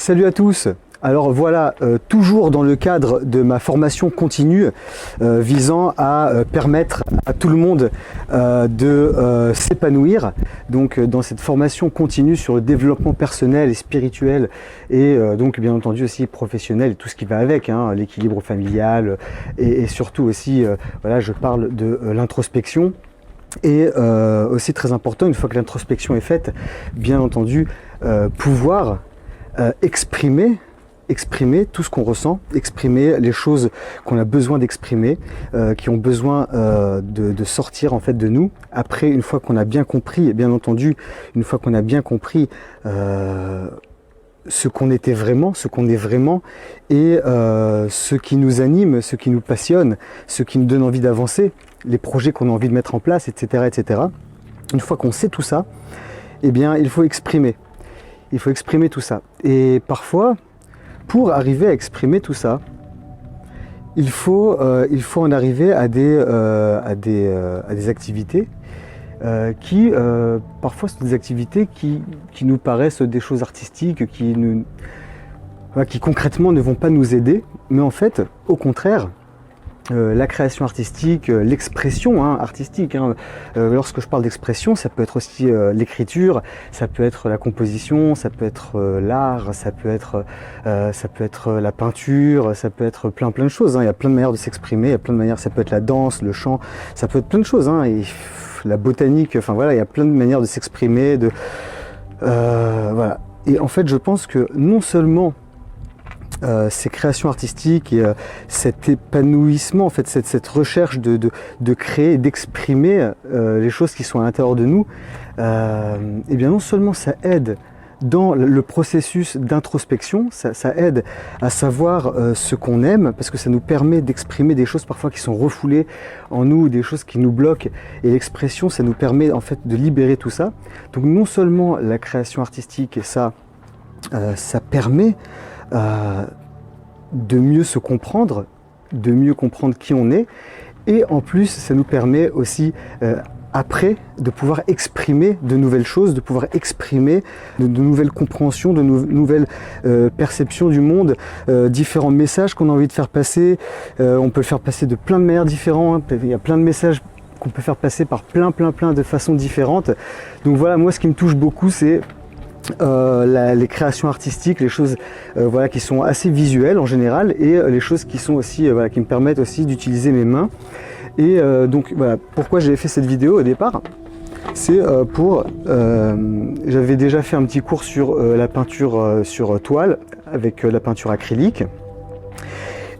Salut à tous. Alors voilà, toujours dans le cadre de ma formation continue visant à permettre à tout le monde de s'épanouir. Donc dans cette formation continue sur le développement personnel et spirituel et donc bien entendu aussi professionnel et tout ce qui va avec, hein, l'équilibre familial et surtout aussi, voilà, je parle de l'introspection. Et aussi très important, une fois que l'introspection est faite, bien entendu, pouvoir exprimer tout ce qu'on ressent, exprimer les choses qu'on a besoin d'exprimer, qui ont besoin de sortir en fait de nous. Après, une fois qu'on a bien compris, et bien entendu, une fois qu'on a bien compris ce qu'on était vraiment, ce qu'on est vraiment, et ce qui nous anime, ce qui nous passionne, ce qui nous donne envie d'avancer, les projets qu'on a envie de mettre en place, etc., etc. Une fois qu'on sait tout ça, eh bien, il faut exprimer. Il faut exprimer tout ça. Et parfois, pour arriver à exprimer tout ça, il faut en arriver à des activités qui, parfois, sont des activités qui nous paraissent des choses artistiques, qui concrètement ne vont pas nous aider, mais en fait, au contraire, la création artistique, l'expression artistique. Lorsque je parle d'expression, ça peut être aussi l'écriture, ça peut être la composition, ça peut être l'art, ça peut être la peinture, ça peut être plein de choses. Il y a plein de manières de s'exprimer, il y a plein de manières. Ça peut être la danse, le chant, ça peut être plein de choses. Et la botanique, enfin voilà, il y a plein de manières de s'exprimer. Voilà. Et en fait, je pense que non seulement ces créations artistiques et cet épanouissement, en fait, cette recherche de créer, d'exprimer les choses qui sont à l'intérieur de nous, et bien non seulement ça aide dans le processus d'introspection, ça aide à savoir ce qu'on aime, parce que ça nous permet d'exprimer des choses parfois qui sont refoulées en nous, des choses qui nous bloquent, et l'expression, ça nous permet en fait de libérer tout ça. Donc non seulement la création artistique, et ça permet de mieux se comprendre, de mieux comprendre qui on est, et en plus ça nous permet aussi après de pouvoir exprimer de nouvelles choses, de pouvoir exprimer de nouvelles compréhensions, de nouvelles perceptions du monde, différents messages qu'on a envie de faire passer. On peut le faire passer de plein de manières différentes, il y a plein de messages qu'on peut faire passer par plein de façons différentes. Donc voilà, moi ce qui me touche beaucoup, c'est les créations artistiques, les choses voilà, qui sont assez visuelles en général, et les choses qui sont aussi voilà, qui me permettent aussi d'utiliser mes mains. Et donc voilà, pourquoi j'ai fait cette vidéo au départ, c'est j'avais déjà fait un petit cours sur la peinture sur toile avec la peinture acrylique,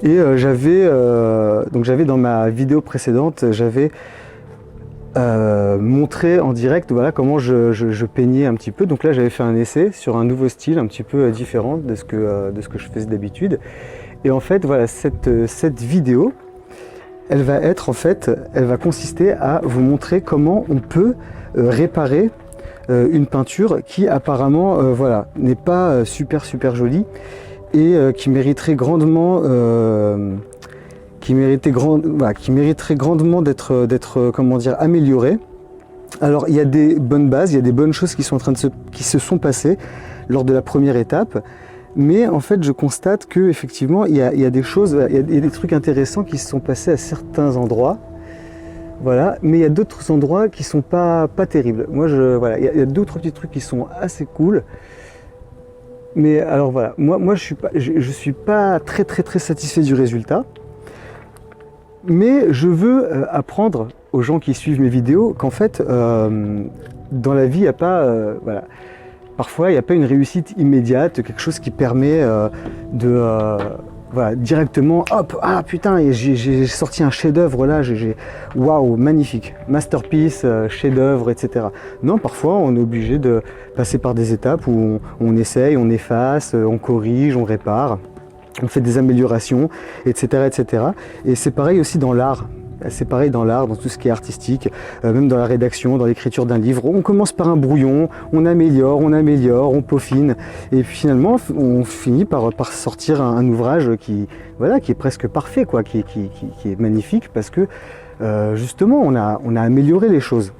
et j'avais dans ma vidéo précédente, j'avais montrer en direct voilà, comment je peignais un petit peu. Donc là j'avais fait un essai sur un nouveau style un petit peu différent de ce que je faisais d'habitude. Et en fait voilà, cette vidéo, elle va consister à vous montrer comment on peut réparer une peinture qui apparemment voilà, n'est pas super jolie et qui mériterait grandement d'être comment dire, amélioré. Alors il y a des bonnes bases, il y a des bonnes choses qui se sont passées lors de la première étape, mais en fait je constate que effectivement il y a des choses, il y a des trucs intéressants qui se sont passés à certains endroits. Voilà, mais il y a d'autres endroits qui sont pas terribles. Moi voilà, il y a d'autres petits trucs qui sont assez cool. Mais alors voilà, moi je suis pas très satisfait du résultat. Mais je veux apprendre aux gens qui suivent mes vidéos qu'en fait, dans la vie, il n'y a pas, voilà, parfois il n'y a pas une réussite immédiate, quelque chose qui permet voilà, directement, hop, ah putain, j'ai sorti un chef-d'œuvre là, waouh, magnifique, masterpiece, chef-d'œuvre, etc. Non, parfois on est obligé de passer par des étapes où on essaye, on efface, on corrige, on répare. On fait des améliorations, etc., etc. Et c'est pareil aussi dans l'art. C'est pareil dans l'art, dans tout ce qui est artistique, même dans la rédaction, dans l'écriture d'un livre. On commence par un brouillon, on améliore, on peaufine. Et puis finalement, on finit par sortir un ouvrage qui est presque parfait, quoi, qui est magnifique, parce que justement, on a amélioré les choses.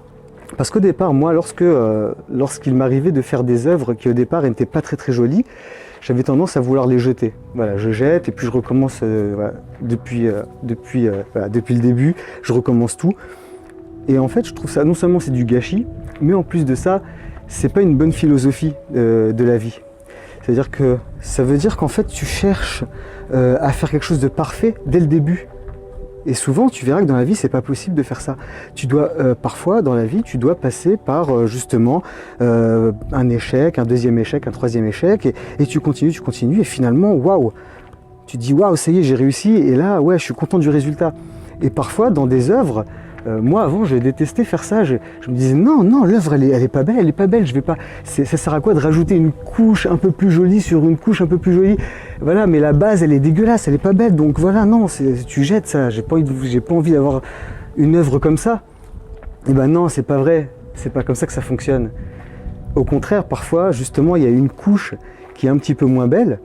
Parce qu'au départ, moi, lorsqu'il m'arrivait de faire des œuvres qui au départ n'étaient pas très jolies, j'avais tendance à vouloir les jeter. Voilà, je jette et puis je recommence voilà, depuis le début, je recommence tout. Et en fait, je trouve ça, non seulement c'est du gâchis, mais en plus de ça, c'est pas une bonne philosophie de la vie. C'est-à-dire que ça veut dire qu'en fait, tu cherches à faire quelque chose de parfait dès le début. Et souvent, tu verras que dans la vie, c'est pas possible de faire ça. Tu dois, parfois, dans la vie, tu dois passer par justement un échec, un deuxième échec, un troisième échec, et tu continues, et finalement, waouh, tu te dis waouh, ça y est, j'ai réussi, et là, ouais, je suis content du résultat. Et parfois, dans des œuvres, moi avant je détestais faire ça, je me disais non, l'œuvre elle est pas belle, je vais pas. Ça sert à quoi de rajouter une couche un peu plus jolie sur une couche un peu plus jolie? Voilà, mais la base elle est dégueulasse, elle est pas belle, donc voilà, non, tu jettes ça, j'ai pas envie d'avoir une œuvre comme ça. Et ben non, c'est pas vrai, c'est pas comme ça que ça fonctionne. Au contraire, parfois, justement, il y a une couche qui est un petit peu moins belle,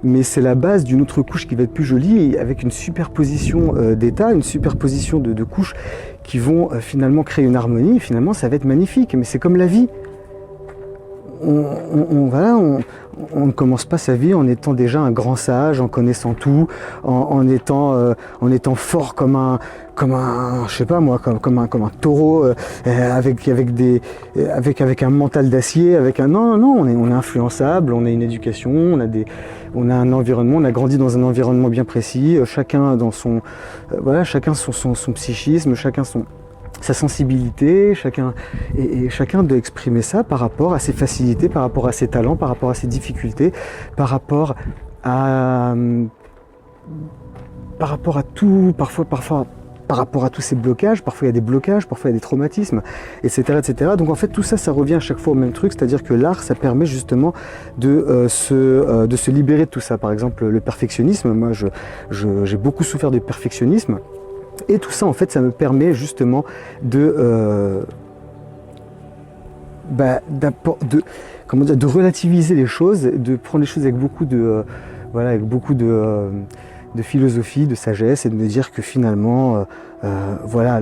mais c'est la base d'une autre couche qui va être plus jolie, avec une superposition d'états, une superposition de couches qui vont finalement créer une harmonie. Finalement, ça va être magnifique, mais c'est comme la vie. On ne commence pas sa vie en étant déjà un grand sage, en connaissant tout, en étant fort comme un je sais pas moi, comme un taureau, avec un mental d'acier, non, on est influençable, on a une éducation, on a un environnement, on a grandi dans un environnement bien précis, chacun dans son son psychisme, chacun sa sensibilité, chacun doit exprimer ça par rapport à ses facilités, par rapport à ses talents, par rapport à ses difficultés, par rapport à tout, parfois par rapport à tous ces blocages. Parfois il y a des blocages, parfois il y a des traumatismes, etc. Donc en fait tout ça, ça revient à chaque fois au même truc, c'est-à-dire que l'art, ça permet justement de se libérer de tout ça. Par exemple le perfectionnisme, moi j'ai beaucoup souffert de perfectionnisme. Et tout ça, en fait, ça me permet justement de relativiser les choses, de prendre les choses avec beaucoup de philosophie, de sagesse, et de me dire que finalement, la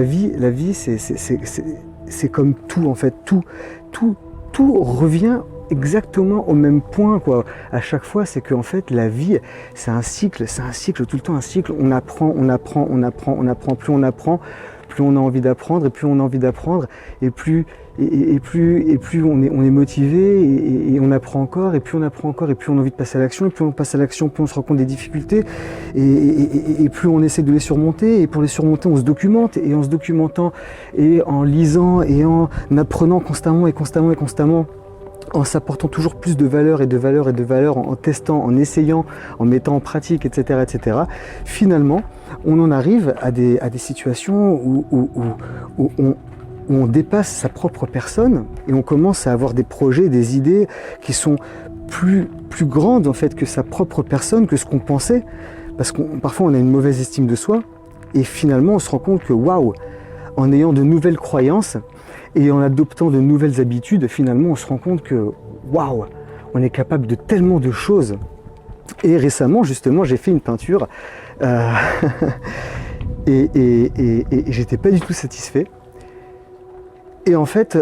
vie, c'est comme tout, en fait, tout revient exactement au même point, quoi. À chaque fois, c'est qu'en fait la vie, c'est un cycle, tout le temps un cycle. On apprend, plus on apprend, plus on a envie d'apprendre, et plus on a envie d'apprendre, et plus on est motivé, et on apprend encore, et plus on apprend encore, et plus on a envie de passer à l'action, et plus on passe à l'action, plus on se rend compte des difficultés, et plus on essaie de les surmonter, et pour les surmonter, on se documente, et en se documentant, et en lisant, et en apprenant constamment, en s'apportant toujours plus de valeur, en testant, en essayant, en mettant en pratique, etc. Finalement, on en arrive à des situations où on dépasse sa propre personne, et on commence à avoir des projets, des idées qui sont plus grandes en fait que sa propre personne, que ce qu'on pensait, parce que parfois on a une mauvaise estime de soi, et finalement on se rend compte que waouh, en ayant de nouvelles croyances, et en adoptant de nouvelles habitudes, finalement, on se rend compte que, waouh, on est capable de tellement de choses. Et récemment, justement, j'ai fait une peinture et j'étais pas du tout satisfait. Et en fait,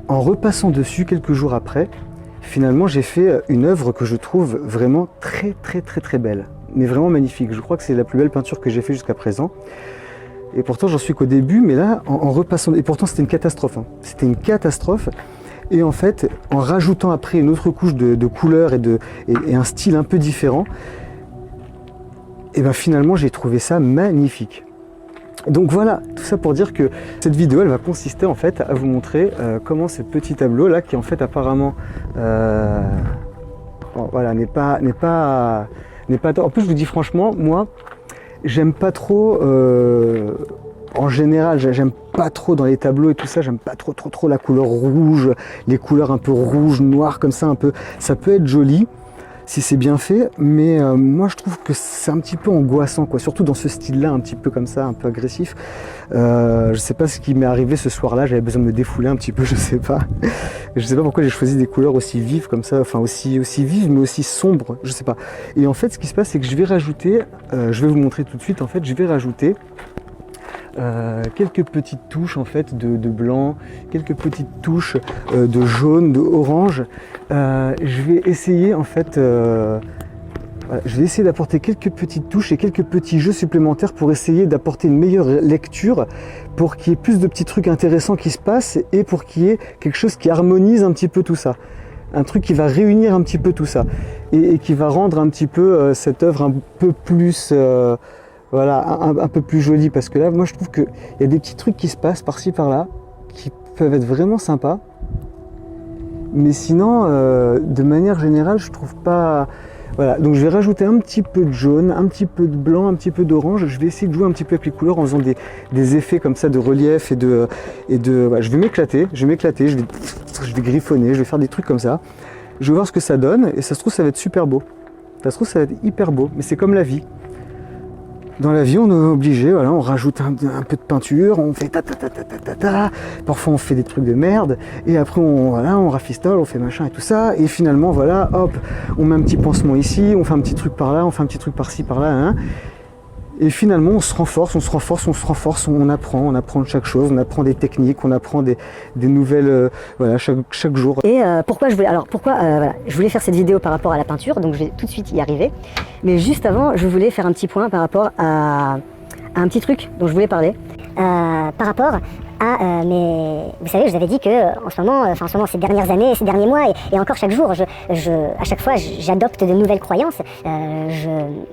en repassant dessus quelques jours après, finalement, j'ai fait une œuvre que je trouve vraiment très belle, mais vraiment magnifique. Je crois que c'est la plus belle peinture que j'ai faite jusqu'à présent. Et pourtant, j'en suis qu'au début, mais là, en repassant... Et pourtant, c'était une catastrophe. Hein. C'était une catastrophe. Et en fait, en rajoutant après une autre couche de couleurs et un style un peu différent, et ben finalement, j'ai trouvé ça magnifique. Donc voilà, tout ça pour dire que cette vidéo, elle va consister en fait à vous montrer comment ce petit tableau là, qui en fait apparemment, voilà, n'est pas. En plus, je vous dis franchement, moi, j'aime pas trop. En général, j'aime pas trop dans les tableaux et tout ça, j'aime pas trop la couleur rouge, les couleurs un peu rouge, noir comme ça, un peu. Ça peut être joli si c'est bien fait, mais moi je trouve que c'est un petit peu angoissant, quoi. Surtout dans ce style-là, un petit peu comme ça, un peu agressif. Je sais pas ce qui m'est arrivé ce soir-là, j'avais besoin de me défouler un petit peu, je sais pas. Je sais pas pourquoi j'ai choisi des couleurs aussi vives comme ça, enfin aussi vives mais aussi sombres, je sais pas. Et en fait, ce qui se passe, c'est que je vais rajouter, je vais vous montrer tout de suite, en fait, je vais rajouter quelques petites touches en fait de blanc, quelques petites touches de jaune, de orange. Je vais essayer en fait, je vais essayer d'apporter quelques petites touches et quelques petits jeux supplémentaires pour essayer d'apporter une meilleure lecture, pour qu'il y ait plus de petits trucs intéressants qui se passent et pour qu'il y ait quelque chose qui harmonise un petit peu tout ça. Un truc qui va réunir un petit peu tout ça et qui va rendre un petit peu cette œuvre un peu plus, voilà, un peu plus jolie, parce que là, moi je trouve qu'il y a des petits trucs qui se passent par-ci par-là qui peuvent être vraiment sympas, mais sinon, de manière générale, je trouve pas. Voilà, donc je vais rajouter un petit peu de jaune, un petit peu de blanc, un petit peu d'orange. Je vais essayer de jouer un petit peu avec les couleurs en faisant des effets comme ça de relief voilà, je vais m'éclater, je vais griffonner, je vais faire des trucs comme ça. Je vais voir ce que ça donne et ça se trouve ça va être super beau. Ça se trouve ça va être hyper beau, mais c'est comme la vie. Dans la vie, on est obligé, voilà, on rajoute un peu de peinture, on fait ta. Parfois on fait des trucs de merde, et après on rafistole, on fait machin et tout ça, et finalement voilà, hop, on met un petit pansement ici, on fait un petit truc par là, on fait un petit truc par-ci, par-là, hein. Et finalement on se renforce, on apprend de chaque chose, on apprend des techniques, on apprend des nouvelles, voilà, chaque jour. Et pourquoi voilà, je voulais faire cette vidéo par rapport à la peinture, donc je vais tout de suite y arriver. Mais juste avant, je voulais faire un petit point par rapport à un petit truc dont je voulais parler. Par rapport à vous savez, je vous avais dit que en ce moment, ces dernières années, ces derniers mois, et encore chaque jour, à chaque fois, j'adopte de nouvelles croyances.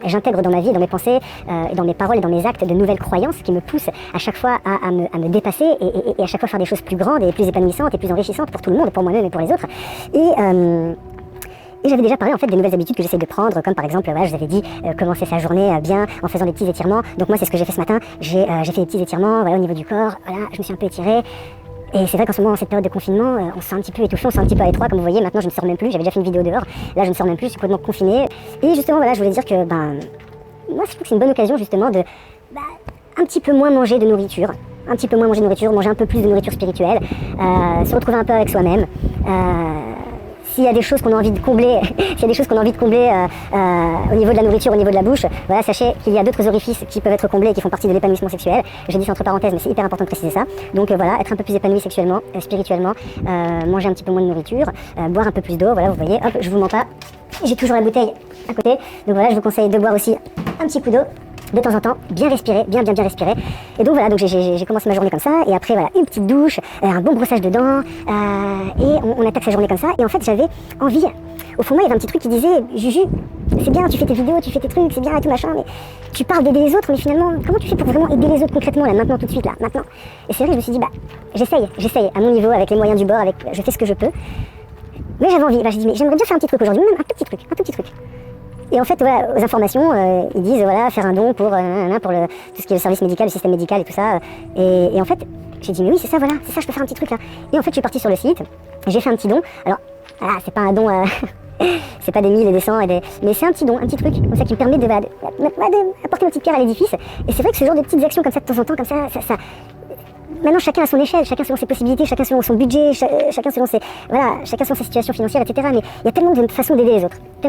J'intègre dans ma vie, dans mes pensées, dans mes paroles et dans mes actes de nouvelles croyances qui me poussent à chaque fois à me dépasser et à chaque fois faire des choses plus grandes et plus épanouissantes et plus enrichissantes pour tout le monde, pour moi-même et pour les autres. Et j'avais déjà parlé en fait des nouvelles habitudes que j'essaie de prendre, comme par exemple, voilà, je vous avais dit commencer sa journée bien en faisant des petits étirements. Donc moi c'est ce que j'ai fait ce matin, j'ai fait des petits étirements, voilà, au niveau du corps, voilà, je me suis un peu étirée. Et c'est vrai qu'en ce moment, en cette période de confinement, on se sent un petit peu étouffé, on se sent un petit peu à étroit, comme vous voyez. Maintenant je ne sors même plus, j'avais déjà fait une vidéo dehors, là je ne sors même plus, je suis complètement confinée. Et justement voilà, je voulais dire que moi je trouve que c'est une bonne occasion justement de un petit peu moins manger de nourriture. Un petit peu moins manger de nourriture, manger un peu plus de nourriture spirituelle, se retrouver un peu avec soi-même. S'il y a des choses qu'on a envie de combler, au niveau de la nourriture, au niveau de la bouche, voilà, sachez qu'il y a d'autres orifices qui peuvent être comblés et qui font partie de l'épanouissement sexuel. Je dis ça entre parenthèses, mais c'est hyper important de préciser ça. Donc voilà, être un peu plus épanoui sexuellement, spirituellement, manger un petit peu moins de nourriture, boire un peu plus d'eau, voilà, vous voyez, hop, je vous mens pas, j'ai toujours la bouteille à côté. Donc voilà, je vous conseille de boire aussi un petit coup d'eau de temps en temps, bien respirer, bien respirer. Et donc voilà, donc j'ai commencé ma journée comme ça, et après voilà, une petite douche, un bon brossage de dents, et on attaque sa journée comme ça. Et en fait j'avais envie, au fond de moi il y avait un petit truc qui disait, Juju, c'est bien, tu fais tes vidéos, tu fais tes trucs, c'est bien et tout machin, mais tu parles d'aider les autres, mais finalement, comment tu fais pour vraiment aider les autres concrètement, là, maintenant, tout de suite, là, maintenant? Et c'est vrai que je me suis dit, j'essaye, à mon niveau, avec les moyens du bord, je fais ce que je peux. Mais j'avais envie, j'ai dit, mais j'aimerais bien faire un petit truc aujourd'hui, même un tout petit truc. Et en fait, voilà, aux informations, ils disent, voilà, faire un don pour tout ce qui est le service médical, le système médical et tout ça. Et en fait, j'ai dit, mais oui, c'est ça, je peux faire un petit truc là. Et en fait, je suis partie sur le site, j'ai fait un petit don. Alors, voilà, c'est pas un don, c'est pas des 1000 et des 100, mais c'est un petit don, un petit truc, comme ça qui me permet d'apporter ma petite pierre à l'édifice. Et c'est vrai que ce genre de petites actions comme ça, de temps en temps, comme ça. Maintenant, chacun à son échelle, chacun selon ses possibilités, chacun selon son budget, chacun selon ses situations financières, etc. Mais il y a tellement de façons d'aider les autres. Ça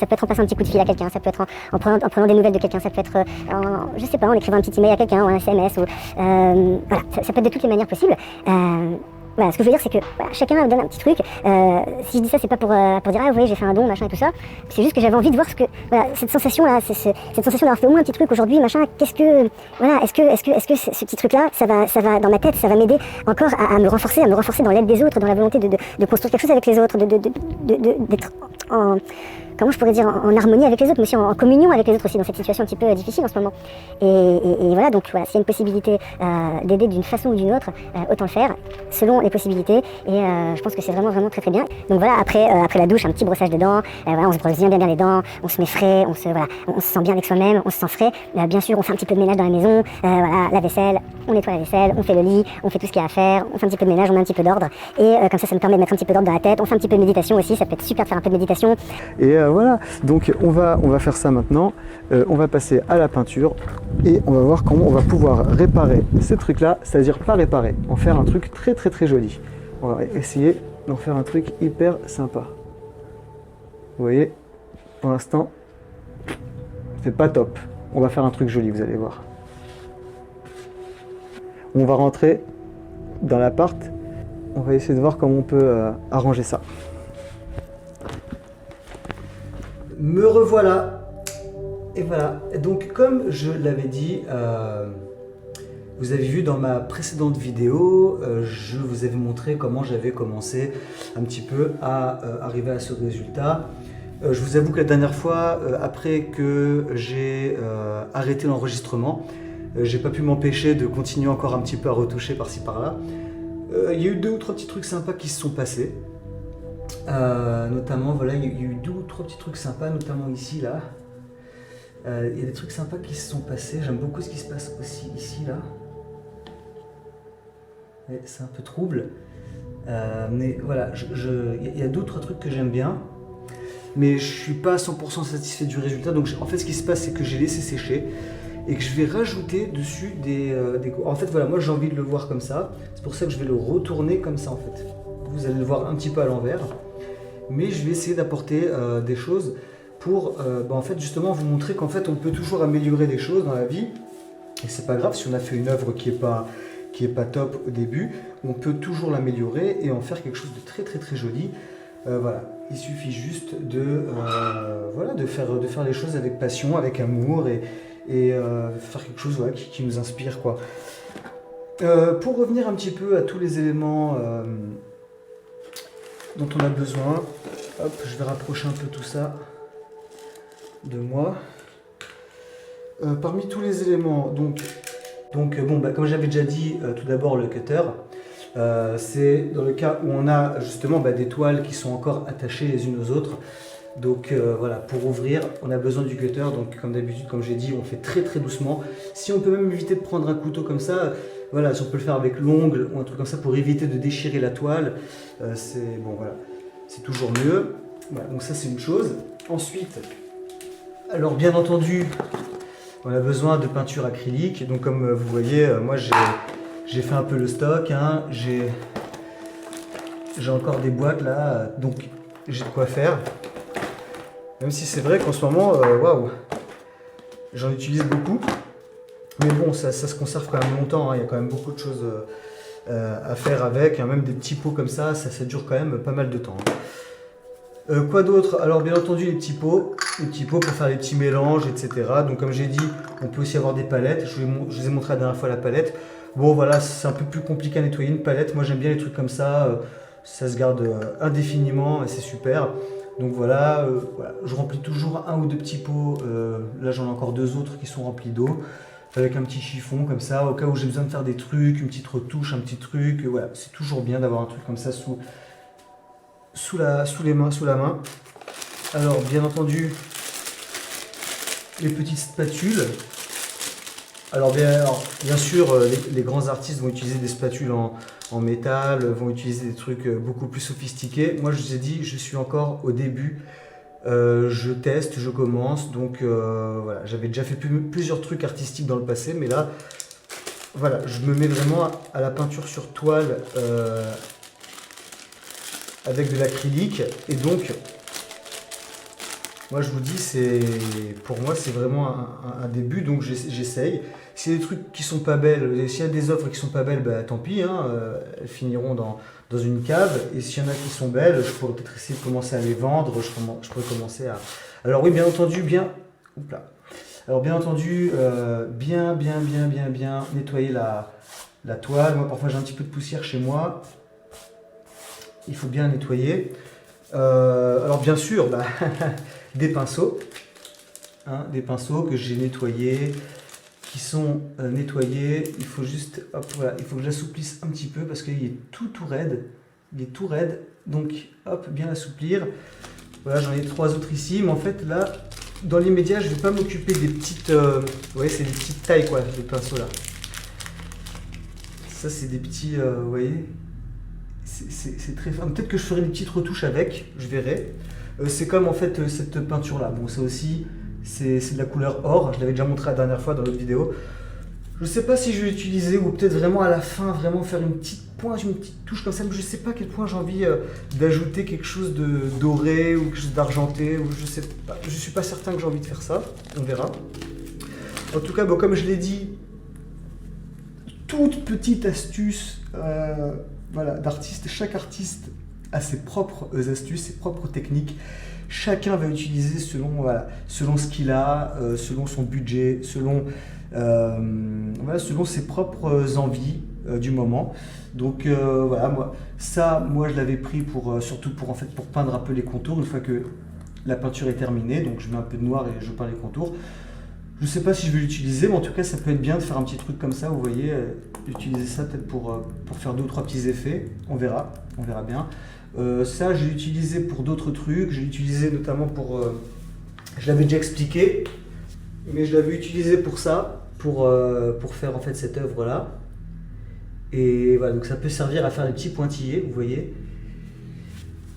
peut être en passant un petit coup de fil à quelqu'un, ça peut être en prenant des nouvelles de quelqu'un, ça peut être en écrivant un petit email à quelqu'un ou un SMS. Voilà, ça peut être de toutes les manières possibles. Voilà, ce que je veux dire, c'est que voilà, chacun donne un petit truc. Si je dis ça, c'est pas pour dire ah vous voyez j'ai fait un don, machin et tout ça. C'est juste que j'avais envie de voir cette sensation là, cette sensation d'avoir fait au moins un petit truc aujourd'hui, machin. Est-ce que ce petit truc là, ça va dans ma tête, ça va m'aider encore à me renforcer dans l'aide des autres, dans la volonté de construire quelque chose avec les autres, d'être en comment je pourrais dire, en harmonie avec les autres, mais aussi en communion avec les autres aussi dans cette situation un petit peu difficile en ce moment. Et voilà, donc voilà, s'il y a une possibilité d'aider d'une façon ou d'une autre, autant le faire, selon les possibilités. Et je pense que c'est vraiment très bien. Donc voilà, après la douche, un petit brossage de dents, voilà, on se brosse bien les dents, on se met frais, on se sent bien avec soi-même, on se sent frais. Bien sûr, on fait un petit peu de ménage dans la maison, voilà, la vaisselle, on nettoie la vaisselle, on fait le lit, on fait tout ce qu'il y a à faire, on fait un petit peu de ménage, on met un petit peu d'ordre. Et comme ça me permet de mettre un petit peu d'ordre dans la tête. On fait un petit peu de méditation aussi, ça peut être super de faire un peu de méditation. Et voilà, donc on va faire ça maintenant, on va passer à la peinture et on va voir comment on va pouvoir réparer ces trucs là, c'est-à-dire pas réparer, en faire un truc très joli. On va essayer d'en faire un truc hyper sympa. Vous voyez, pour l'instant, c'est pas top. On va faire un truc joli, vous allez voir. On va rentrer dans l'appart. On va essayer de voir comment on peut arranger ça. Me revoilà. Et voilà. Donc comme je l'avais dit, vous avez vu dans ma précédente vidéo, je vous avais montré comment j'avais commencé un petit peu à arriver à ce résultat. Je vous avoue que la dernière fois, après que j'ai arrêté l'enregistrement, j'ai pas pu m'empêcher de continuer encore un petit peu à retoucher par-ci par-là. Il y a eu 2 ou 3 petits trucs sympas qui se sont passés. Notamment, voilà, il y a eu 2 ou 3 petits trucs sympas, notamment ici, là. Il y a des trucs sympas qui se sont passés. J'aime beaucoup ce qui se passe aussi ici, là. C'est un peu trouble. Mais voilà, il y a d'autres trucs que j'aime bien. Mais je suis pas à 100% satisfait du résultat. Donc en fait, ce qui se passe, c'est que j'ai laissé sécher et que je vais rajouter dessus des... En fait, voilà, moi j'ai envie de le voir comme ça. C'est pour ça que je vais le retourner comme ça, en fait. Vous allez le voir un petit peu à l'envers. Mais je vais essayer d'apporter des choses pour, en fait, justement, vous montrer qu'en fait, on peut toujours améliorer des choses dans la vie. Et c'est pas grave si on a fait une œuvre qui est pas top au début. On peut toujours l'améliorer et en faire quelque chose de très, très, très joli. Voilà, il suffit juste de faire les choses avec passion, avec amour et faire quelque chose qui nous inspire, quoi. Pour revenir un petit peu à tous les éléments dont on a besoin, hop, je vais rapprocher un peu tout ça de moi. Parmi tous les éléments, donc comme j'avais déjà dit, tout d'abord le cutter. C'est dans le cas où on a justement des toiles qui sont encore attachées les unes aux autres. Donc voilà, pour ouvrir, on a besoin du cutter. Donc comme d'habitude, comme j'ai dit, on fait très très doucement. Si on peut même éviter de prendre un couteau comme ça, voilà, si on peut le faire avec l'ongle ou un truc comme ça pour éviter de déchirer la toile, c'est toujours mieux. Voilà, donc ça c'est une chose. Ensuite, alors bien entendu, on a besoin de peinture acrylique. Donc comme vous voyez, moi j'ai fait un peu le stock, hein. J'ai encore des boîtes là, donc j'ai de quoi faire. Même si c'est vrai qu'en ce moment, waouh, j'en utilise beaucoup. Mais bon, ça se conserve quand même longtemps, hein. Il y a quand même beaucoup de choses à faire avec, hein. Même des petits pots comme ça dure quand même pas mal de temps, hein. Quoi d'autre? Alors bien entendu les petits pots pour faire les petits mélanges, etc. Donc comme j'ai dit, on peut aussi avoir des palettes. Je vous ai montré la dernière fois la palette. Bon voilà, c'est un peu plus compliqué à nettoyer une palette. Moi j'aime bien les trucs comme ça, ça se garde indéfiniment et c'est super. Donc voilà, je remplis toujours 1 ou 2 petits pots. Là j'en ai encore 2 autres qui sont remplis d'eau. Avec un petit chiffon comme ça, au cas où j'ai besoin de faire des trucs, une petite retouche, un petit truc. Voilà, c'est toujours bien d'avoir un truc comme ça sous la main. Alors bien entendu, les petites spatules. Alors bien sûr, les grands artistes vont utiliser des spatules en métal, vont utiliser des trucs beaucoup plus sophistiqués. Moi, je vous ai dit, je suis encore au début. Je teste, je commence. Donc voilà, j'avais déjà fait plusieurs trucs artistiques dans le passé, mais là, voilà, je me mets vraiment à la peinture sur toile avec de l'acrylique. Et donc, moi je vous dis, pour moi c'est vraiment un début, donc j'essaye. S'il y a des trucs qui sont pas belles, s'il y a des offres qui sont pas belles, tant pis, hein, elles finiront dans une cave. Et s'il y en a qui sont belles, je pourrais peut-être essayer de commencer à les vendre. Je pourrais commencer à... Alors oui, bien entendu, bien nettoyer la toile. Moi parfois j'ai un petit peu de poussière chez moi. Il faut bien nettoyer. Alors bien sûr, des pinceaux, hein, des pinceaux que j'ai nettoyés, qui sont nettoyés. Il faut juste, hop, voilà, il faut que j'assouplisse un petit peu parce qu'il est tout raide. Il est tout raide, donc hop, bien l'assouplir. Voilà, j'en ai 3 autres ici, mais en fait là, dans l'immédiat, je ne vais pas m'occuper des petites, vous voyez, c'est des petites tailles quoi, les pinceaux là. Ça c'est des petits, vous voyez. C'est très fin. Peut-être que je ferai des petites retouches avec, je verrai. C'est comme en fait cette peinture là. Bon, ça aussi, c'est de la couleur or. Je l'avais déjà montré la dernière fois dans l'autre vidéo. Je ne sais pas si je vais l'utiliser ou peut-être vraiment à la fin, vraiment faire une petite pointe, une petite touche comme ça. Mais je ne sais pas à quel point j'ai envie d'ajouter quelque chose de doré ou quelque chose d'argenté. Je sais pas. Je suis pas certain que j'ai envie de faire ça. On verra. En tout cas, bon, comme je l'ai dit, toute petite astuce voilà, d'artiste. Chaque artiste a ses propres astuces, ses propres techniques. Chacun va utiliser selon, voilà, selon ce qu'il a, selon son budget, selon, voilà, selon ses propres envies du moment. Donc voilà, moi je l'avais pris pour, surtout pour, en fait, pour peindre un peu les contours une fois que la peinture est terminée. Donc je mets un peu de noir et je peins les contours. Je ne sais pas si je vais l'utiliser, mais en tout cas ça peut être bien de faire un petit truc comme ça, vous voyez, utiliser ça peut-être pour faire 2 ou 3 petits effets, on verra bien. Ça je l'ai utilisé pour d'autres trucs, je l'ai utilisé notamment pour, je l'avais déjà expliqué, mais je l'avais utilisé pour ça, pour faire en fait cette œuvre là. Et voilà, donc ça peut servir à faire des petits pointillés, vous voyez.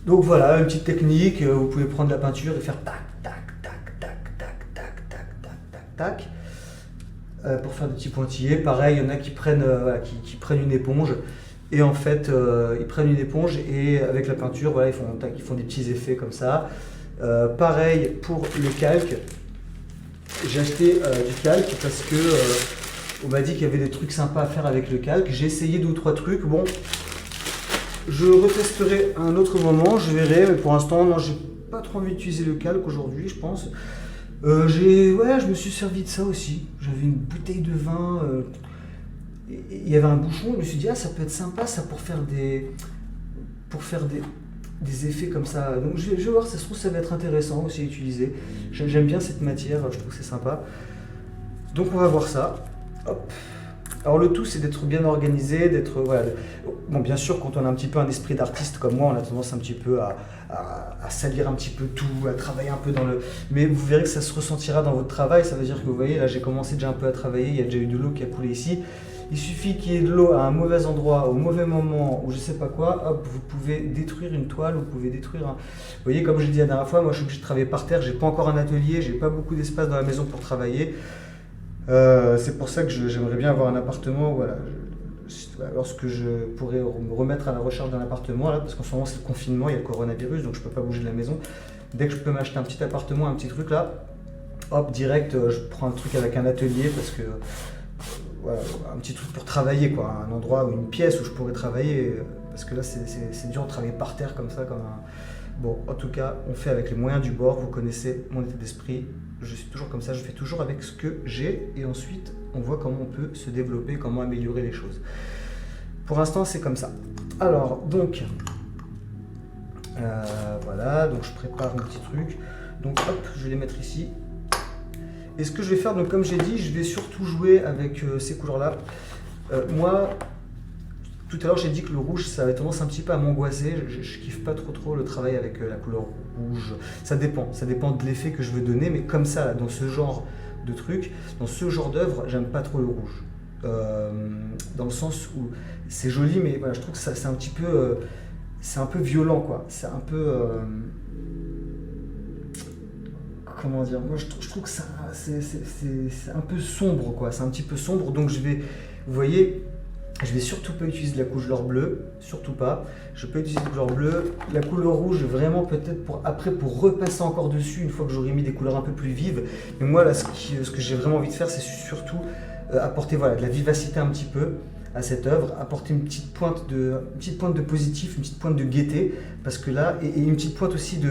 Donc voilà, une petite technique, vous pouvez prendre la peinture et faire tac, tac, tac, tac, tac, tac, tac, tac, tac, tac, pour faire des petits pointillés. Pareil, il y en a qui prennent, voilà, qui prennent une éponge, et en fait, ils prennent une éponge et avec la peinture, voilà, ils font des petits effets comme ça. Pareil pour le calque, j'ai acheté du calque parce que on m'a dit qu'il y avait des trucs sympas à faire avec le calque. J'ai essayé 2 ou 3 trucs, bon. Je retesterai à un autre moment, je verrai, mais pour l'instant, non, j'ai pas trop envie d'utiliser le calque aujourd'hui, je pense. Ouais, je me suis servi de ça aussi. J'avais une bouteille de vin, il y avait un bouchon, je me suis dit, ah, ça peut être sympa, ça, pour faire des effets comme ça. Donc je vais voir, ça se trouve, ça va être intéressant aussi à utiliser. J'aime bien cette matière, je trouve que c'est sympa. Donc on va voir ça. Hop. Alors le tout c'est d'être bien organisé, d'être voilà. Bon, bien sûr quand on a un petit peu un esprit d'artiste comme moi, on a tendance un petit peu à salir un petit peu tout, à travailler un peu dans le... Mais vous verrez que ça se ressentira dans votre travail, ça veut dire que vous voyez, là j'ai commencé déjà un peu à travailler, il y a déjà eu de l'eau qui a coulé ici. Il suffit qu'il y ait de l'eau à un mauvais endroit, au mauvais moment, ou je sais pas quoi, hop, vous pouvez détruire une toile, vous pouvez détruire un... Vous voyez, comme j'ai dit la dernière fois, moi je suis obligé de travailler par terre, j'ai pas encore un atelier, j'ai pas beaucoup d'espace dans la maison pour travailler. C'est pour ça que j'aimerais bien avoir un appartement, voilà, lorsque je pourrais me remettre à la recherche d'un appartement, là, parce qu'en ce moment c'est le confinement, il y a le coronavirus, donc je peux pas bouger de la maison. Dès que je peux m'acheter un petit appartement, un petit truc là, hop, direct, je prends un truc avec un atelier, parce que, voilà, un petit truc pour travailler, quoi, un endroit ou une pièce où je pourrais travailler, parce que là c'est dur de travailler par terre comme ça, comme un... Bon, en tout cas, on fait avec les moyens du bord, vous connaissez mon état d'esprit. Je suis toujours comme ça, je fais toujours avec ce que j'ai et ensuite on voit comment on peut se développer, comment améliorer les choses. Pour l'instant c'est comme ça. Alors donc, voilà, donc je prépare un petit truc. Donc hop, je vais les mettre ici. Et ce que je vais faire, donc comme j'ai dit, je vais surtout jouer avec ces couleurs-là. Moi, tout à l'heure j'ai dit que le rouge ça avait tendance un petit peu à m'angoisser, je kiffe pas trop le travail avec la couleur rouge, ça dépend de l'effet que je veux donner, mais comme ça, là, dans ce genre de truc, dans ce genre d'œuvre, j'aime pas trop le rouge. Dans le sens où c'est joli, mais voilà, je trouve que c'est un petit peu, c'est un peu violent, quoi, c'est un peu... comment dire, moi je trouve que c'est un peu sombre, quoi, c'est un petit peu sombre, donc je vais, vous voyez, je vais surtout pas utiliser de la couleur bleue, surtout pas. Je peux utiliser de la couleur bleue. La couleur rouge, vraiment peut-être pour repasser encore dessus une fois que j'aurai mis des couleurs un peu plus vives. Mais moi là, ce que j'ai vraiment envie de faire, c'est surtout apporter voilà, de la vivacité un petit peu à cette œuvre, apporter une petite pointe de positif, une petite pointe de gaieté, parce que là, et une petite pointe aussi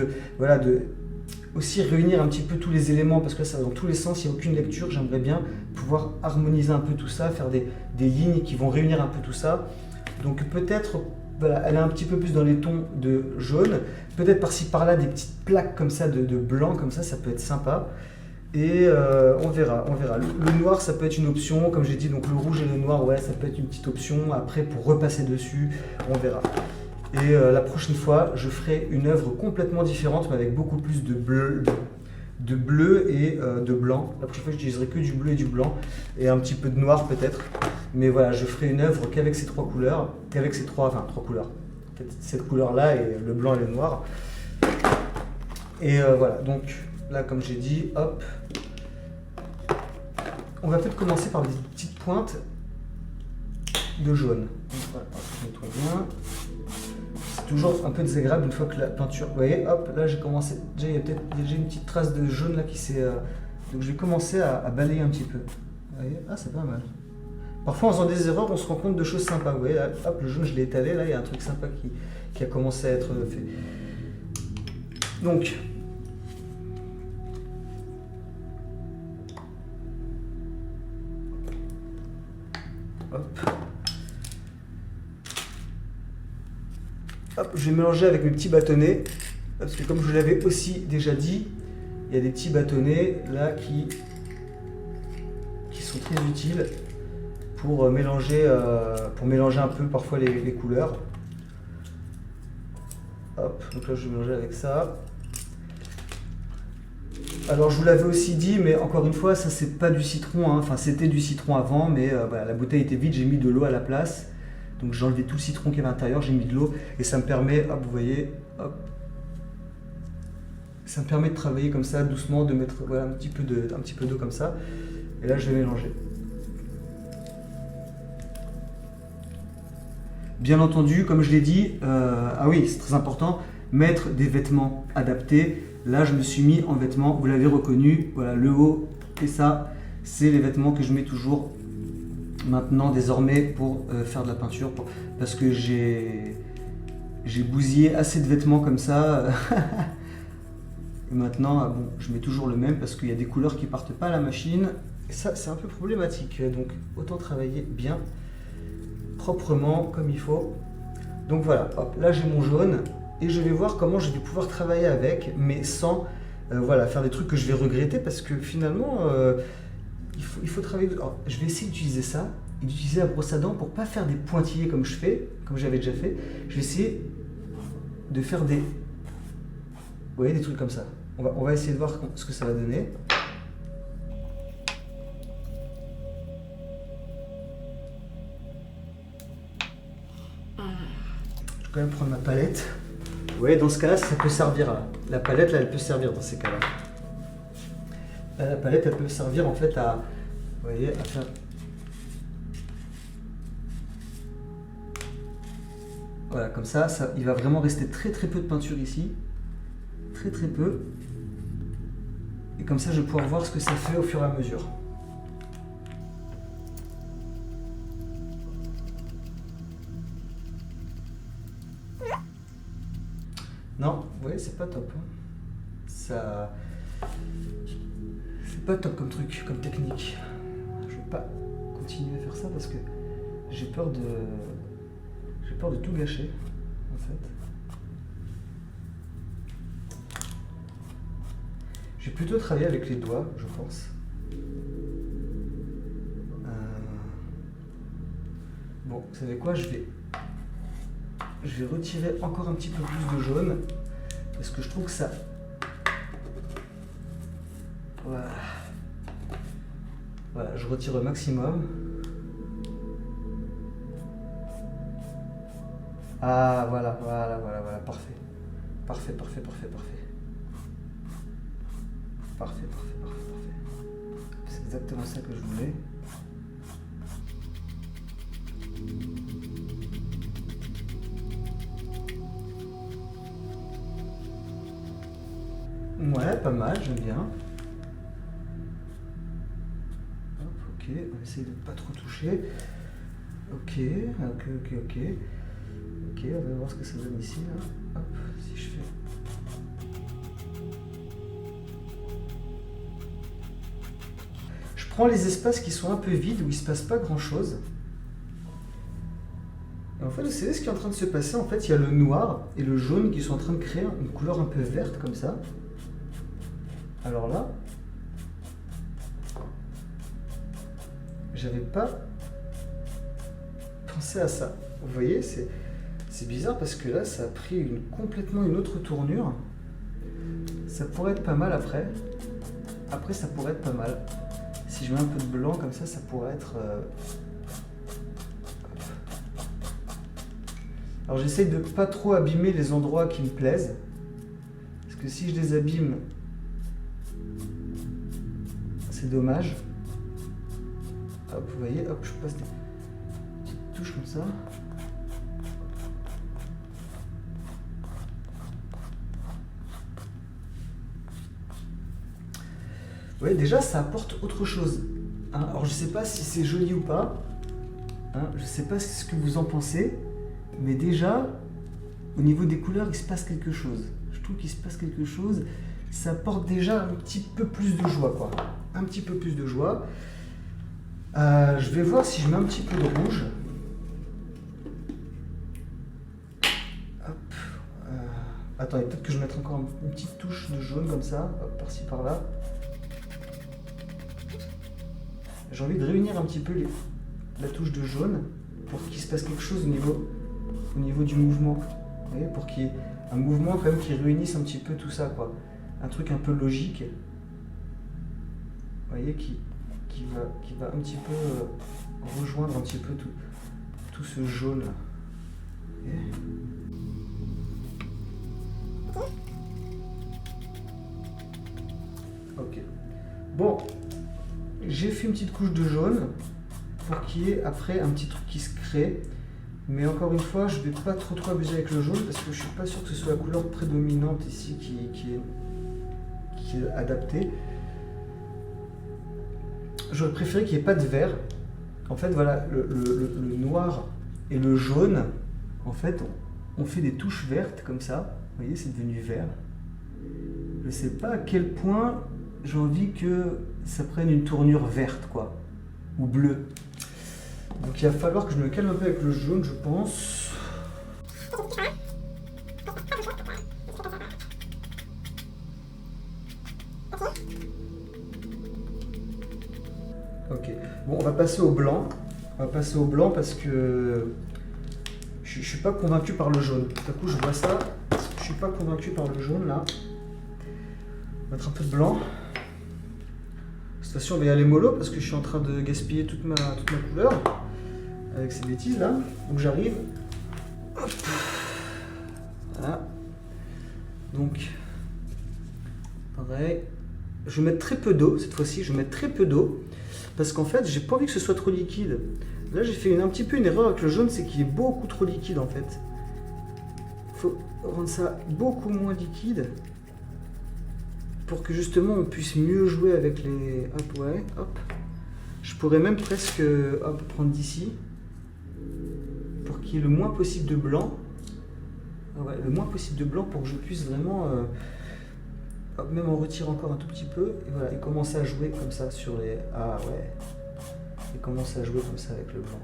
aussi réunir un petit peu tous les éléments, parce que là ça va dans tous les sens, il n'y a aucune lecture, j'aimerais bien pouvoir harmoniser un peu tout ça, faire des lignes qui vont réunir un peu tout ça. Donc peut-être, voilà, elle est un petit peu plus dans les tons de jaune, peut-être par-ci par-là des petites plaques comme ça de blanc, comme ça peut être sympa. Et on verra. Le noir ça peut être une option, comme j'ai dit, donc le rouge et le noir, ouais, ça peut être une petite option, après pour repasser dessus, on verra. Et la prochaine fois, je ferai une œuvre complètement différente, mais avec beaucoup plus de bleu et de blanc. La prochaine fois, j'utiliserai que du bleu et du blanc, et un petit peu de noir peut-être. Mais voilà, je ferai une œuvre qu'avec ces trois couleurs, trois couleurs. Cette couleur-là, et le blanc et le noir. Et voilà, donc là, comme j'ai dit, hop. On va peut-être commencer par des petites pointes de jaune. Donc, voilà, je nettoie bien. Toujours un peu désagréable une fois que la peinture, vous voyez, hop, là j'ai commencé, il y a peut-être déjà une petite trace de jaune là qui s'est, donc je vais commencer à balayer un petit peu, vous voyez, ah c'est pas mal, Parfois, en faisant des erreurs, on se rend compte de choses sympas. Vous voyez, là, hop, le jaune, je l'ai étalé. Là, il y a un truc sympa qui a commencé à être fait. Donc, hop. Hop, je vais mélanger avec mes petits bâtonnets. Parce que comme je l'avais aussi déjà dit, il y a des petits bâtonnets là qui sont très utiles pour mélanger un peu parfois les couleurs. Hop, donc là je vais mélanger avec ça. Alors je vous l'avais aussi dit, mais encore une fois, ça c'est pas du citron, hein. Enfin c'était du citron avant, mais voilà, la bouteille était vide, j'ai mis de l'eau à la place. Donc j'ai enlevé tout le citron qui est à l'intérieur, j'ai mis de l'eau et ça me permet, hop, vous voyez, hop, ça me permet de travailler comme ça, doucement, de mettre voilà, un petit peu d'eau comme ça. Et là je vais mélanger. Bien entendu, comme je l'ai dit, ah oui, c'est très important, mettre des vêtements adaptés. Là, je me suis mis en vêtements, vous l'avez reconnu, voilà, le haut et ça, c'est les vêtements que je mets toujours maintenant, désormais, pour faire de la peinture, parce que j'ai bousillé assez de vêtements comme ça. Et maintenant, bon, je mets toujours le même parce qu'il y a des couleurs qui partent pas à la machine. Et ça, c'est un peu problématique, donc autant travailler bien, proprement, comme il faut. Donc voilà, hop, là j'ai mon jaune. Et je vais voir comment je vais pouvoir travailler avec, mais sans voilà, faire des trucs que je vais regretter, parce que finalement, il faut travailler. Alors, je vais essayer d'utiliser ça, et d'utiliser la brosse à dents pour pas faire des pointillés comme je fais, comme j'avais déjà fait. Je vais essayer de faire des, vous voyez, des trucs comme ça. On va essayer de voir ce que ça va donner. Je vais quand même prendre ma palette. Vous voyez, dans ce cas-là, ça peut servir. La palette, là, elle peut servir dans ces cas-là. La palette, elle peut servir en fait à, vous voyez, à faire. Voilà, comme ça, il va vraiment rester très très peu de peinture ici, très très peu. Et comme ça, je vais pouvoir voir ce que ça fait au fur et à mesure. Non, vous voyez, c'est pas top. Ça, c'est pas top comme truc, comme technique. Je vais pas continuer à faire ça parce que j'ai peur de tout gâcher, en fait. Je vais plutôt travailler avec les doigts, je pense. Bon, vous savez quoi, je vais retirer encore un petit peu plus de jaune parce que je trouve que ça. Voilà. Voilà, je retire au maximum. Ah, voilà, parfait. Parfait. C'est exactement ça que je voulais. Ouais, pas mal, j'aime bien. Hop, ok, on va essayer de ne pas trop toucher. Ok, on va voir ce que ça donne ici, là. Hop, si je fais... Je prends les espaces qui sont un peu vides, où il ne se passe pas grand-chose. Et en fait, vous savez ce qui est en train de se passer? En fait, il y a le noir et le jaune qui sont en train de créer une couleur un peu verte, comme ça. Alors là, j'avais pas pensé à ça. Vous voyez, c'est bizarre parce que là, ça a pris complètement une autre tournure. Ça pourrait être pas mal après. Après, ça pourrait être pas mal. Si je mets un peu de blanc comme ça, ça pourrait être... Alors j'essaie de pas trop abîmer les endroits qui me plaisent. Parce que si je les abîme, c'est dommage. Hop, vous voyez, hop, je passe des petites touches comme ça. Vous voyez, déjà, ça apporte autre chose. Hein, alors, je sais pas si c'est joli ou pas. Hein, je ne sais pas ce que vous en pensez, mais déjà, au niveau des couleurs, il se passe quelque chose. Je trouve qu'il se passe quelque chose. Ça apporte déjà un petit peu plus de joie, quoi. Un petit peu plus de joie. Je vais voir si je mets un petit peu de rouge. Hop. Attendez, peut-être que je vais mettre encore une petite touche de jaune comme ça, par-ci par-là. J'ai envie de réunir un petit peu la touche de jaune pour qu'il se passe quelque chose au niveau du mouvement. Vous voyez, pour qu'il y ait un mouvement quand même qui réunisse un petit peu tout ça, quoi. Un truc un peu logique. Vous voyez, qui va un petit peu rejoindre un petit peu tout ce jaune. Ok. Bon, j'ai fait une petite couche de jaune pour qu'il y ait après un petit truc qui se crée. Mais encore une fois, je ne vais pas trop abuser avec le jaune parce que je ne suis pas sûr que ce soit la couleur prédominante ici qui est adaptée. J'aurais préféré qu'il n'y ait pas de vert. En fait, voilà, le noir et le jaune, en fait, on fait des touches vertes comme ça. Vous voyez, c'est devenu vert. Je ne sais pas à quel point j'ai envie que ça prenne une tournure verte, quoi, ou bleue. Donc il va falloir que je me calme un peu avec le jaune, je pense. Ok, bon, on va passer au blanc. On va passer au blanc parce que je suis pas convaincu par le jaune. Tout à coup, je vois ça, je suis pas convaincu par le jaune là. On va mettre un peu de blanc. De toute façon, on va y aller mollo parce que je suis en train de gaspiller toute ma couleur avec ces bêtises là. Donc j'arrive. Hop. Voilà. Donc, pareil. Je vais mettre très peu d'eau cette fois-ci. Je vais mettre très peu d'eau parce qu'en fait, j'ai pas envie que ce soit trop liquide. Là, j'ai fait un petit peu une erreur avec le jaune, c'est qu'il est beaucoup trop liquide en fait. Il faut rendre ça beaucoup moins liquide pour que justement on puisse mieux jouer avec les... Hop, ouais, hop. Je pourrais même presque hop, prendre d'ici pour qu'il y ait le moins possible de blanc. Ouais, le moins possible de blanc pour que je puisse vraiment, hop, même en retirer encore un tout petit peu, et voilà, et commencer à jouer comme ça sur les... Ah ouais. Et commencer à jouer comme ça avec le blanc.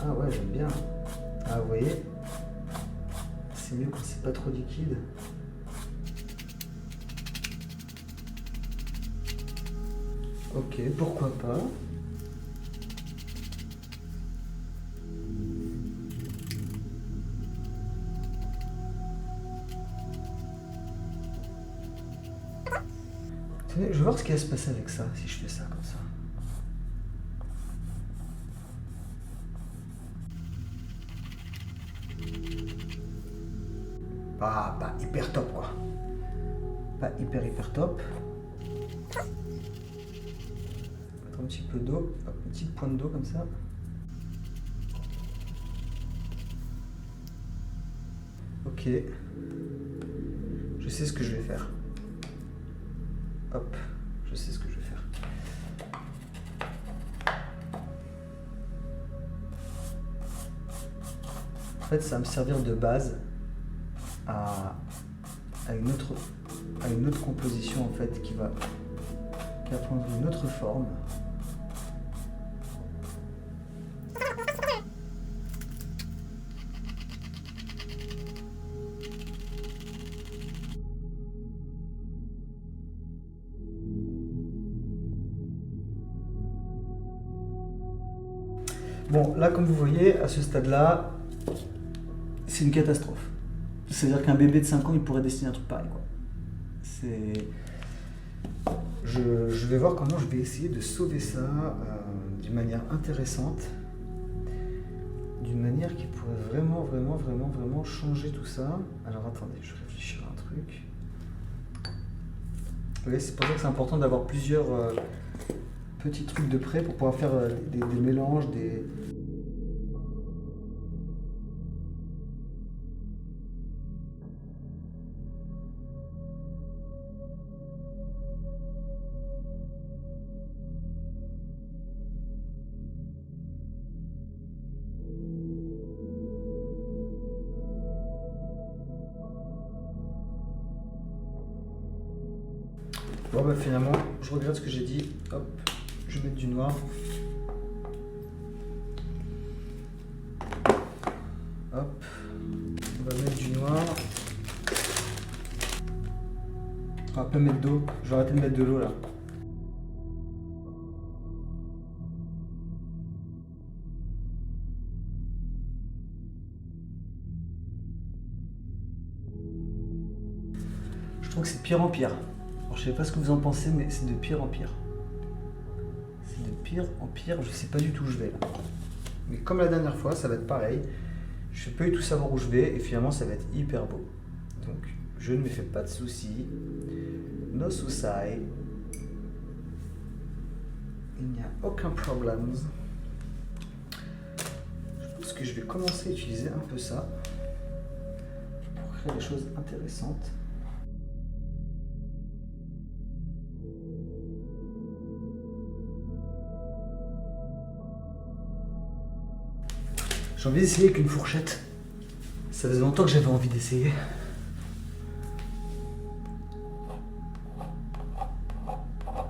Ah ouais, j'aime bien. Ah, vous voyez, c'est mieux quand c'est pas trop liquide. Ok, pourquoi pas. Tenez, je vais voir ce qui va se passer avec ça, si je fais ça comme ça. Pas hyper top quoi. Pas hyper top. Mettre un petit peu d'eau, une petite pointe d'eau comme ça. Ok. Je sais ce que je vais faire. Hop, je sais ce que je vais faire. En fait, ça va me servir de base à une autre composition en fait qui va prendre une autre forme. Bon, là, comme vous voyez, à ce stade-là, c'est une catastrophe. C'est-à-dire qu'un bébé de 5 ans, il pourrait dessiner un truc pareil, quoi. Je vais voir comment je vais essayer de sauver ça d'une manière intéressante, d'une manière qui pourrait vraiment changer tout ça. Alors attendez, je réfléchis à un truc. Vous voyez, c'est pour ça que c'est important d'avoir plusieurs petits trucs de près pour pouvoir faire des mélanges, des... Bon bah finalement, je regrette ce que j'ai dit. Hop, je vais mettre du noir. Hop, on va mettre du noir. On va pas mettre d'eau. Je vais arrêter de mettre de l'eau là. Je trouve que c'est de pire en pire. Alors, je sais pas ce que vous en pensez, mais c'est de pire en pire. C'est de pire en pire. Je sais pas du tout où je vais là. Mais comme la dernière fois, ça va être pareil. Je peux pas du tout savoir où je vais et finalement ça va être hyper beau. Donc je ne me fais pas de soucis. No soucis. Il n'y a aucun problème. Je pense que je vais commencer à utiliser un peu ça pour créer des choses intéressantes. J'ai envie d'essayer avec une fourchette. Ça faisait longtemps que j'avais envie d'essayer. Ah,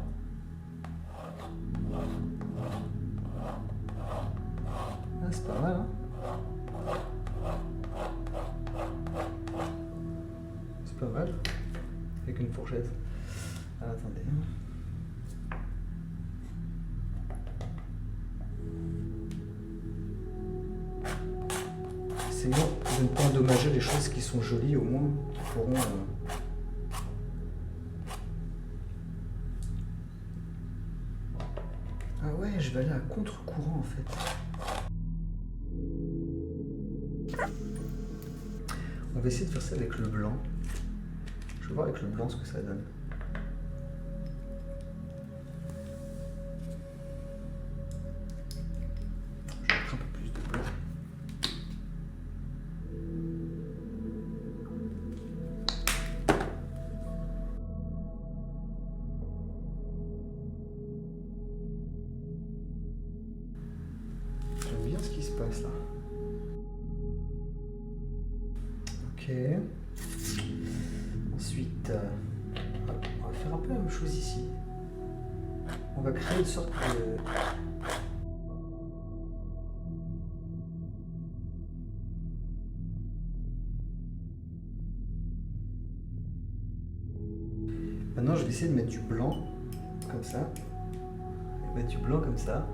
c'est pas mal, hein? C'est pas mal. Avec une fourchette. Ah, attendez. Essayons de ne pas endommager les choses qui sont jolies, au moins, qui pourront... Ah ouais, je vais aller à contre-courant en fait. On va essayer de faire ça avec le blanc. Je vais voir avec le blanc ce que ça donne. Je vais mettre un peu plus de blanc. J'aime bien ce qui se passe là. Ok. Ensuite, on va faire un peu la même chose ici. On va créer une sorte de... Maintenant, je vais essayer de mettre du blanc, comme ça. Et mettre du blanc comme ça,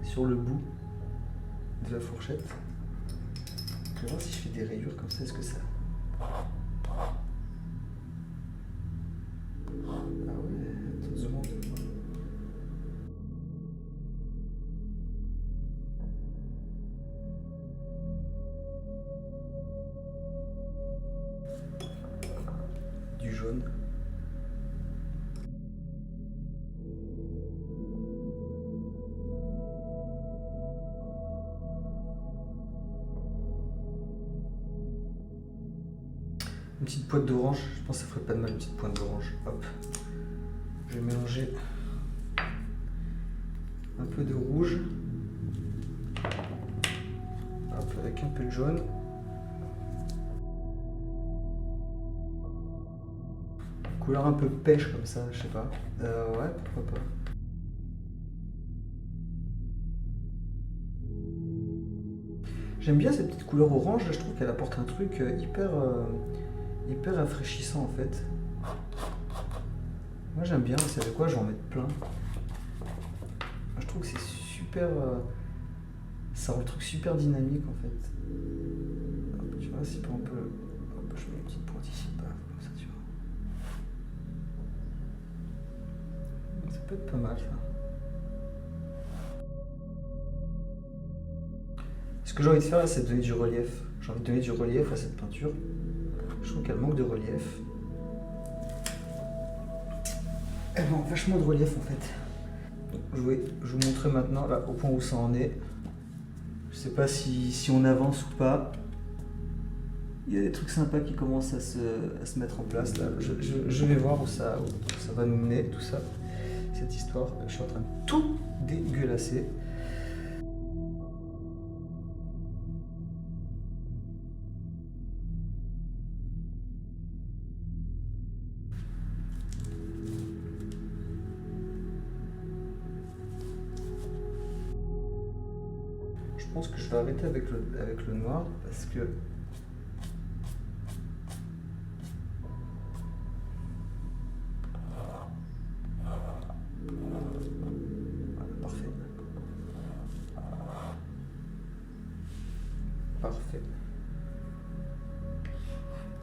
sur le bout de la fourchette. Je vais voir si je fais des rayures comme ça, est-ce que ça... Ah ouais, attends une seconde. Du jaune. Une petite pointe d'orange, je pense que ça ferait pas de mal une petite pointe d'orange. Hop. Je vais mélanger un peu de rouge. Hop, avec un peu de jaune. Couleur un peu pêche comme ça, je sais pas. Ouais, pourquoi pas. J'aime bien cette petite couleur orange, là, je trouve qu'elle apporte un truc hyper rafraîchissant en fait. Moi j'aime bien, vous savez quoi, je vais en mettre plein. Moi, je trouve que c'est super... ça rend le truc super dynamique en fait. Hop, tu vois, si on peut... Hop, je mets une petite pointe ici, paf, comme ça tu vois. Ça peut être pas mal ça. Ce que j'ai envie de faire là, c'est de donner du relief. J'ai envie de donner du relief à cette peinture. Je trouve qu'elle manque de relief. Elle manque vachement de relief en fait. Donc, je vous montrer maintenant là, au point où ça en est. Je sais pas si on avance ou pas. Il y a des trucs sympas qui commencent à se mettre en place là. Je vais voir où ça va nous mener, tout ça. Cette histoire. Je suis en train de tout dégueulasser. pense que je vais arrêter avec le noir parce que voilà, parfait. Parfait.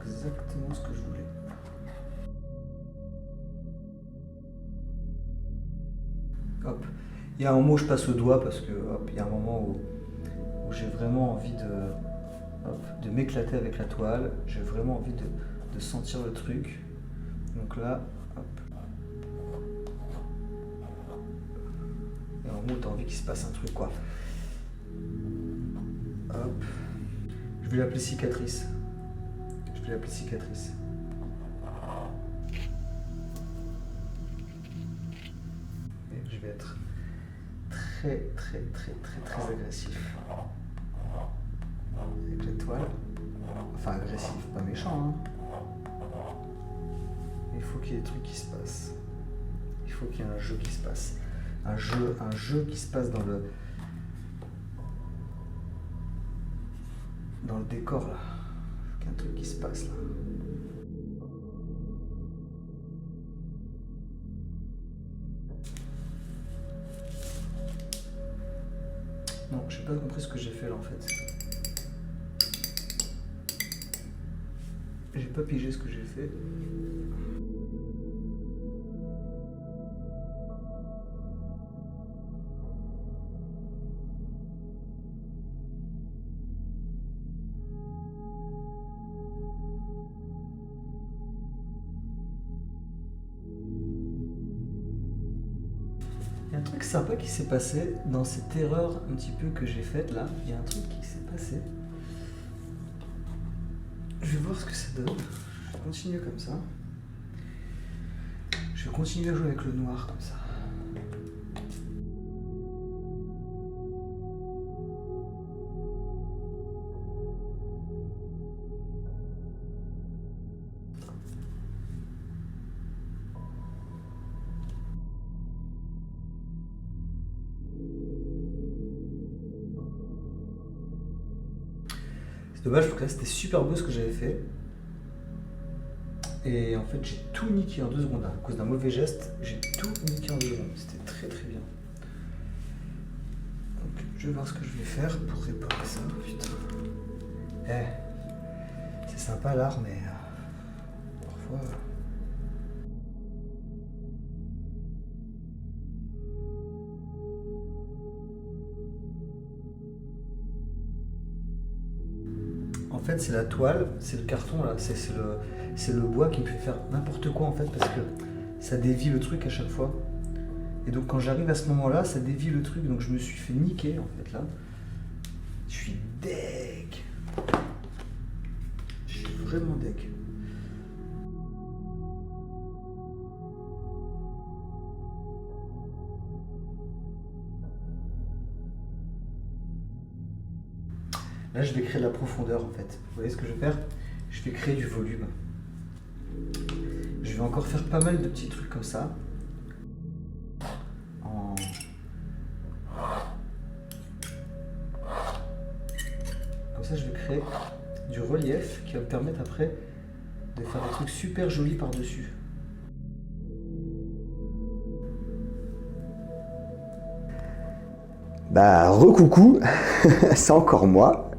Exactement ce que je voulais. Hop. Il y a un moment où je passe au doigt parce que hop, il y a un moment où j'ai vraiment envie de m'éclater avec la toile. J'ai vraiment envie de sentir le truc. Donc là, hop. Il y a un moment où tu as envie qu'il se passe un truc, quoi. Hop. Je vais l'appeler cicatrice. Je vais l'appeler cicatrice. Et je vais être très agressif avec la toile. Enfin agressif, pas méchant, hein. Il faut qu'il y ait des trucs qui se passent. Il faut qu'il y ait un jeu qui se passe. Un jeu qui se passe dans le décor là. Il faut qu'il y ait un truc qui se passe là. Non, j'ai pas compris ce que j'ai fait là en fait. J'ai pas pigé ce que j'ai fait. Il y a un truc sympa qui s'est passé dans cette erreur un petit peu que j'ai faite là. Il y a un truc qui s'est passé. Je vais voir ce que ça donne. Je vais continuer comme ça. Je vais continuer à jouer avec le noir comme ça. C'est dommage parce que là c'était super beau ce que j'avais fait. Et en fait j'ai tout niqué en 2 secondes. À cause d'un mauvais geste, j'ai tout niqué en 2 secondes. C'était très bien. Donc je vais voir ce que je vais faire pour réparer ça. Putain. C'est sympa l'art mais parfois... En fait, c'est la toile, c'est le carton là, c'est le bois qui me fait faire n'importe quoi en fait parce que ça dévie le truc à chaque fois. Et donc quand j'arrive à ce moment-là, ça dévie le truc, donc je me suis fait niquer en fait là. Je suis deg. Je suis vraiment deg. Là, je vais créer de la profondeur en fait. Vous voyez ce que je vais faire? Je vais créer du volume. Je vais encore faire pas mal de petits trucs comme ça. Comme ça, je vais créer du relief qui va me permettre après de faire des trucs super jolis par-dessus. Bah, recoucou, c'est encore moi.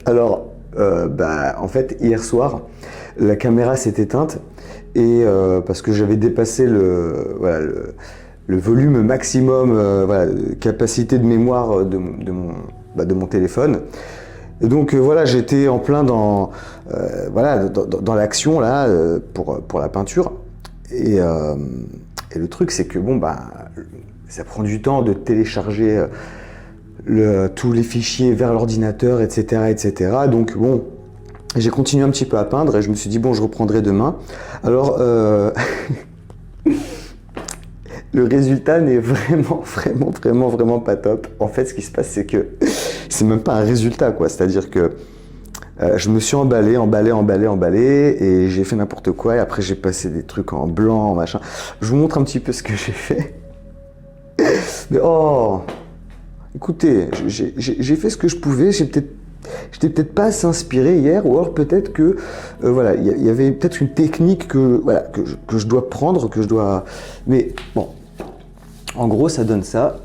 Alors, en fait, hier soir, la caméra s'est éteinte et parce que j'avais dépassé le volume maximum, capacité de mémoire de mon téléphone. Et donc voilà, j'étais en plein dans l'action là pour la peinture. Et le truc, c'est que ça prend du temps de télécharger tous les fichiers vers l'ordinateur, etc. Donc bon, j'ai continué un petit peu à peindre et je me suis dit bon, je reprendrai demain. Alors le résultat n'est vraiment pas top. En fait, ce qui se passe, c'est que c'est même pas un résultat, quoi. C'est-à-dire que je me suis emballé et j'ai fait n'importe quoi. Et après, j'ai passé des trucs en blanc, machin. Je vous montre un petit peu ce que j'ai fait. Mais oh, écoutez, j'ai fait ce que je pouvais, j'étais peut-être pas assez inspiré hier, ou alors peut-être que voilà, il y avait peut-être une technique que voilà que je dois prendre, mais bon, en gros ça donne ça.